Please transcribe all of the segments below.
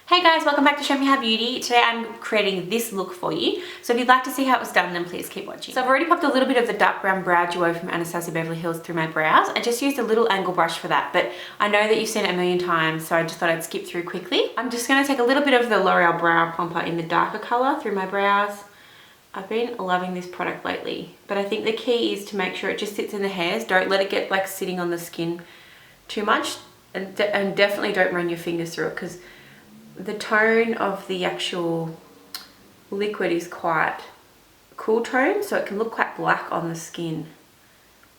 Hey guys, welcome back to Show Me How Beauty. Today I'm creating this look for you. So if you'd like to see how it was done, then please keep watching. So I've already popped a little bit of the dark brown brow duo from Anastasia Beverly Hills through my brows. I just used a little angle brush for that, but I know that you've seen it a million times, so I just thought I'd skip through quickly. I'm just going to take a little bit of the L'Oreal Brow Plumper in the darker colour through my brows. I've been loving this product lately, but I think the key is to make sure it just sits in the hairs. Don't let it get like sitting on the skin too much, and definitely don't run your fingers through it, because the tone of the actual liquid is quite cool tone, so it can look quite black on the skin,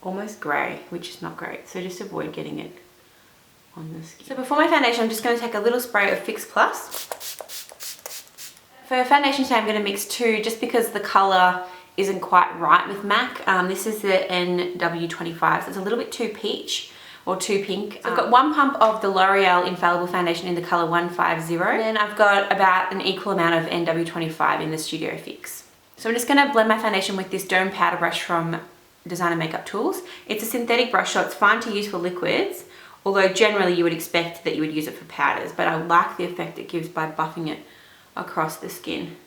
almost grey, which is not great, so just avoid getting it on the skin. So before my foundation, I'm just going to take a little spray of Fix Plus. For foundation today, I'm going to mix two just because the colour isn't quite right with MAC. This is the NW25, so it's a little bit too peach or too pink. So I've got one pump of the L'Oreal Infallible foundation in the colour 150, and then I've got about an equal amount of NW25 in the Studio Fix. So I'm just going to blend my foundation with this Dome powder brush from Designer Makeup Tools. It's a synthetic brush, so it's fine to use for liquids, although generally you would expect that you would use it for powders, but I like the effect it gives by buffing it across the skin.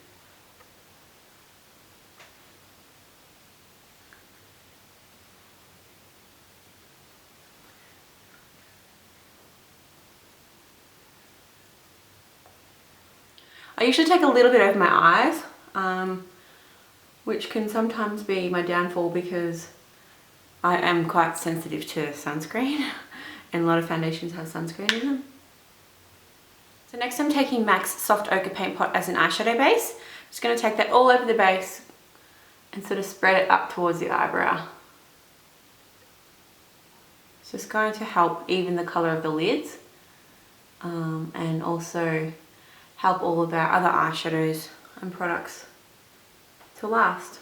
I usually take a little bit over my eyes, which can sometimes be my downfall because I am quite sensitive to sunscreen and a lot of foundations have sunscreen in them. So next I'm taking MAC's Soft Ochre Paint Pot as an eyeshadow base. I'm just going to take that all over the base and sort of spread it up towards the eyebrow. It's just going to help even the colour of the lids, and also help all of our other eyeshadows and products to last.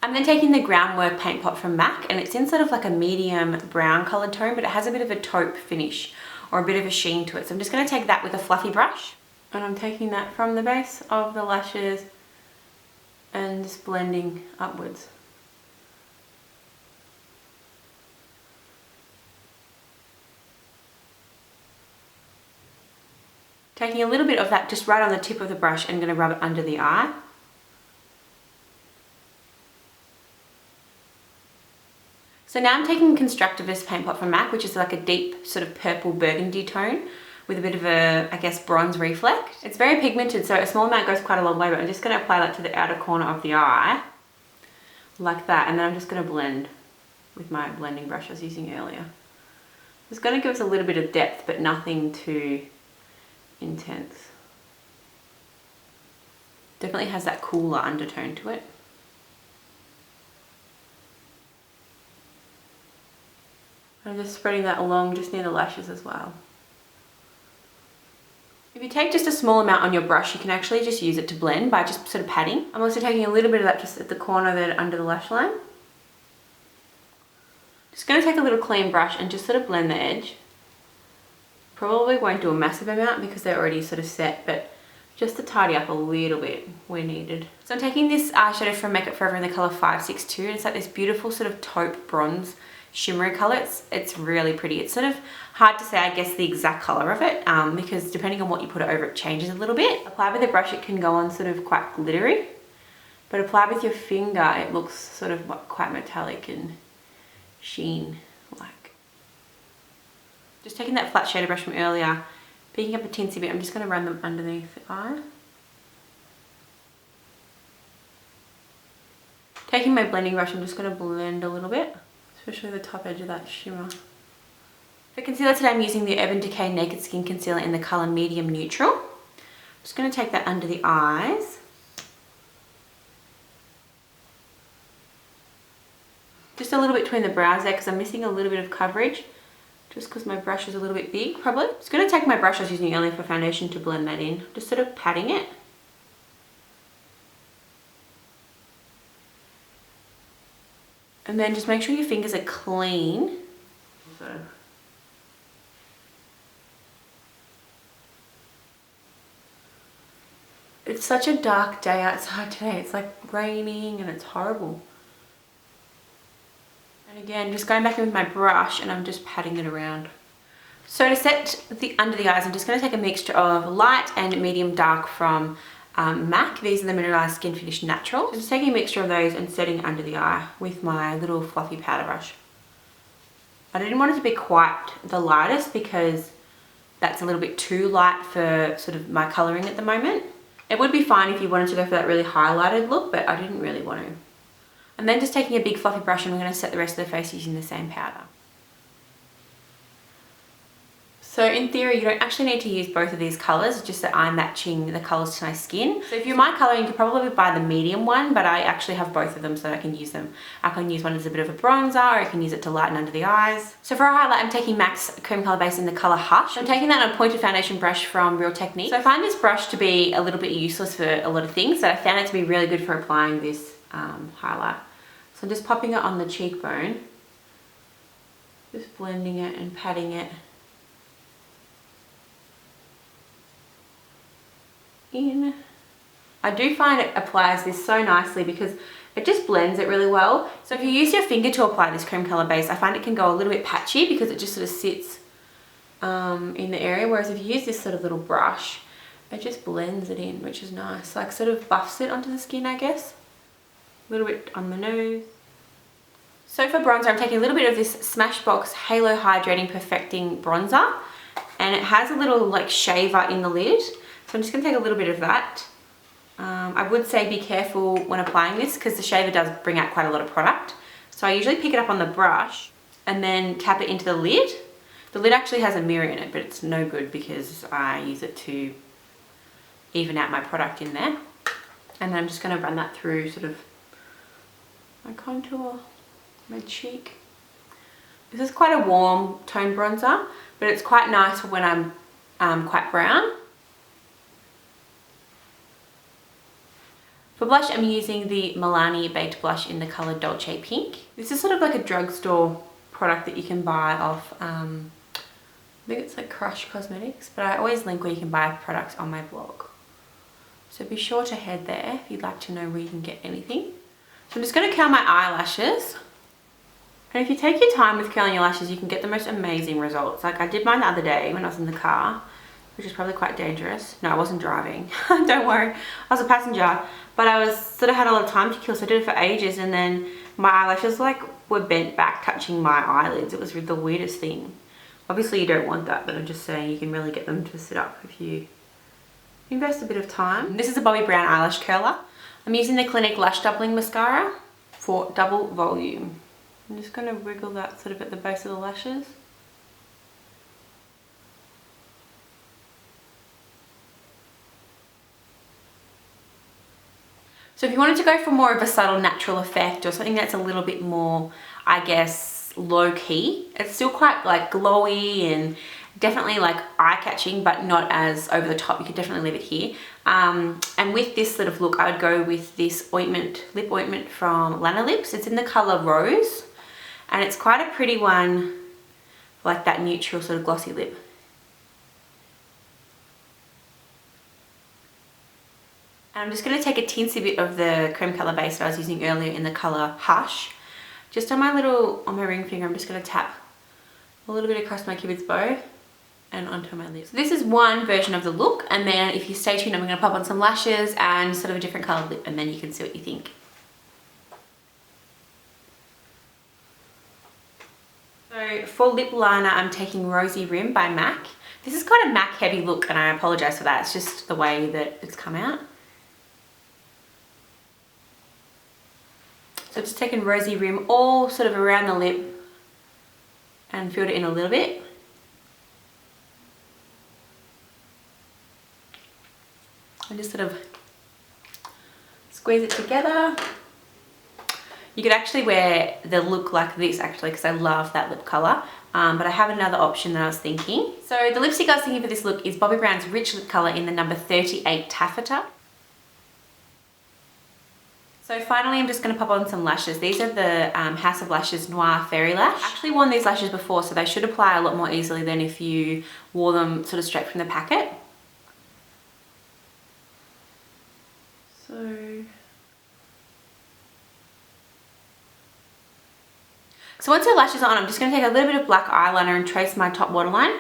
I'm then taking the Groundwork Paint Pot from MAC, and it's in sort of like a medium brown coloured tone, but it has a bit of a taupe finish or a bit of a sheen to it. So I'm just going to take that with a fluffy brush, and I'm taking that from the base of the lashes and just blending upwards. Taking a little bit of that just right on the tip of the brush and going to rub it under the eye. So now I'm taking Constructivist Paint Pot from MAC, which is like a deep sort of purple burgundy tone with a bit of a, I guess, bronze reflect. It's very pigmented, so a small amount goes quite a long way, but I'm just going to apply that to the outer corner of the eye, like that, and then I'm just going to blend with my blending brush I was using earlier. It's going to give us a little bit of depth, but nothing too intense. Definitely has that cooler undertone to it. I'm just spreading that along just near the lashes as well. If you take just a small amount on your brush, you can actually just use it to blend by just sort of patting. I'm also taking a little bit of that just at the corner there under the lash line. Just going to take a little clean brush and just sort of blend the edge. Probably won't do a massive amount because they're already sort of set, but just to tidy up a little bit where needed. So I'm taking this eyeshadow from Make Up For Ever in the colour 562, and it's like this beautiful sort of taupe bronze shimmery colour. It's really pretty. It's sort of hard to say, I guess, the exact colour of it, because depending on what you put it over, it changes a little bit. Apply with a brush, it can go on sort of quite glittery, but apply with your finger, it looks sort of quite metallic and sheen like. Just taking that flat shader brush from earlier, picking up a tinsy bit, I'm just going to run them underneath the eye. Taking my blending brush, I'm just going to blend a little bit, especially the top edge of that shimmer. For concealer today, I'm using the Urban Decay Naked Skin Concealer in the colour Medium Neutral. I'm just going to take that under the eyes. Just a little bit between the brows there because I'm missing a little bit of coverage, just because my brush is a little bit big probably. Just going to take my brush I was using earlier for foundation to blend that in, just sort of patting it. And then just make sure your fingers are clean. So. It's such a dark day outside today. It's like raining and it's horrible. And again, just going back in with my brush and I'm just patting it around. So to set the under the eyes, I'm just going to take a mixture of light and medium dark from MAC. These are the Mineralise Skinfinish Natural. So just taking a mixture of those and setting under the eye with my little fluffy powder brush. I didn't want it to be quite the lightest because that's a little bit too light for sort of my colouring at the moment. It would be fine if you wanted to go for that really highlighted look, but I didn't really want to. And then just taking a big fluffy brush, and we're going to set the rest of the face using the same powder. So in theory, you don't actually need to use both of these colours, it's just that I'm matching the colours to my skin. So if you're my colour, you could probably buy the medium one, but I actually have both of them so that I can use them. I can use one as a bit of a bronzer, or I can use it to lighten under the eyes. So for a highlight, I'm taking MAC's cream colour base in the colour Hush. I'm taking that on a pointed foundation brush from Real Technique. So I find this brush to be a little bit useless for a lot of things, but I found it to be really good for applying this highlight. So I'm just popping it on the cheekbone, just blending it and patting it in. I do find it applies this so nicely because it just blends it really well. So if you use your finger to apply this cream colour base, I find it can go a little bit patchy because it just sort of sits in the area, whereas if you use this sort of little brush, it just blends it in, which is nice. Like sort of buffs it onto the skin, I guess. A little bit on the nose. So for bronzer, I'm taking a little bit of this Smashbox Halo Hydrating Perfecting Bronzer, and it has a little like shaver in the lid. So I'm just going to take a little bit of that. I would say be careful when applying this because the shaver does bring out quite a lot of product. So I usually pick it up on the brush and then tap it into the lid. The lid actually has a mirror in it, but it's no good because I use it to even out my product in there. And then I'm just going to run that through sort of my contour, my cheek. This is quite a warm tone bronzer, but it's quite nice for when I'm quite brown. For blush, I'm using the Milani Baked Blush in the colour Dolce Pink. This is sort of like a drugstore product that you can buy off, I think it's like Crush Cosmetics, but I always link where you can buy products on my blog. So be sure to head there if you'd like to know where you can get anything. So I'm just going to curl my eyelashes. And if you take your time with curling your lashes, you can get the most amazing results. Like I did mine the other day when I was in the car, which is probably quite dangerous. No, I wasn't driving. Don't worry. I was a passenger. But I was sort of had a lot of time to kill, so I did it for ages, and then my eyelashes like were bent back touching my eyelids. It was the weirdest thing. Obviously you don't want that, but I'm just saying you can really get them to sit up if you invest a bit of time. This is a Bobbi Brown eyelash curler. I'm using the Clinique Lash Doubling Mascara for double volume. I'm just going to wriggle that sort of at the base of the lashes. So if you wanted to go for more of a subtle natural effect or something that's a little bit more, I guess, low-key, it's still quite like glowy and definitely like eye-catching, but not as over the top. You could definitely leave it here. And with this sort of look, I would go with this ointment, lip ointment from Lanolips. It's in the colour Rose, and it's quite a pretty one, like that neutral sort of glossy lip. And I'm just going to take a teensy bit of the cream colour base that I was using earlier in the colour Hush. Just on my ring finger, I'm just going to tap a little bit across my cupid's bow and onto my lips. So this is one version of the look, and then if you stay tuned, I'm going to pop on some lashes and sort of a different coloured lip, and then you can see what you think. So for lip liner, I'm taking Rosie Rim by MAC. This is quite a MAC heavy look, and I apologise for that. It's just the way that it's come out. So I've just taken Rosie Rim all sort of around the lip and filled it in a little bit. And just sort of squeeze it together. You could actually wear the look like this actually, because I love that lip colour. But I have another option that I was thinking. So the lipstick I was thinking for this look is Bobbi Brown's Rich Lip colour in the number 38 Taffetta. So finally, I'm just going to pop on some lashes. These are the House of Lashes Noir Fairy Lash. I actually worn these lashes before, so they should apply a lot more easily than if you wore them sort of straight from the packet. So once your lashes are on, I'm just going to take a little bit of black eyeliner and trace my top waterline.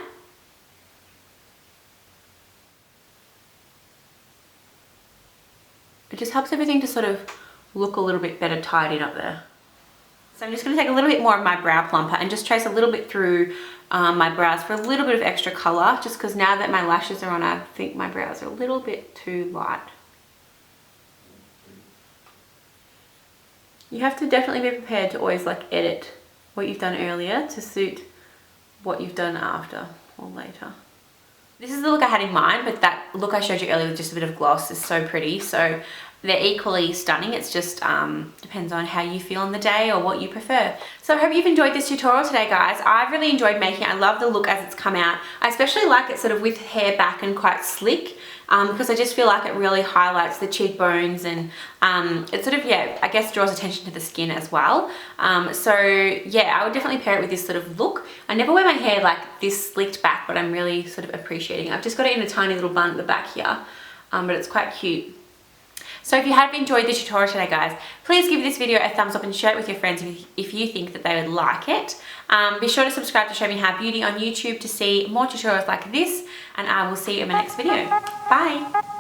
It just helps everything to sort of look a little bit better tidied up there. So I'm just going to take a little bit more of my brow plumper and just trace a little bit through my brows for a little bit of extra colour, just because now that my lashes are on, I think my brows are a little bit too light. You have to definitely be prepared to always like edit what you've done earlier to suit what you've done after or later. This is the look I had in mind, but that look I showed you earlier with just a bit of gloss is so pretty. So they're equally stunning. It's just depends on how you feel on the day or what you prefer. So I hope you've enjoyed this tutorial today, guys. I've really enjoyed making it. I love the look as it's come out. I especially like it sort of with hair back and quite slick, because I just feel like it really highlights the cheekbones and it sort of, yeah, I guess draws attention to the skin as well. So yeah, I would definitely pair it with this sort of look. I never wear my hair like this slicked back, but I'm really sort of appreciating it. I've just got it in a tiny little bun at the back here, but it's quite cute. So if you have enjoyed the tutorial today, guys, please give this video a thumbs up and share it with your friends if you think that they would like it. Be sure to subscribe to Show Me How Beauty on YouTube to see more tutorials like this, and I will see you in my next video. Bye!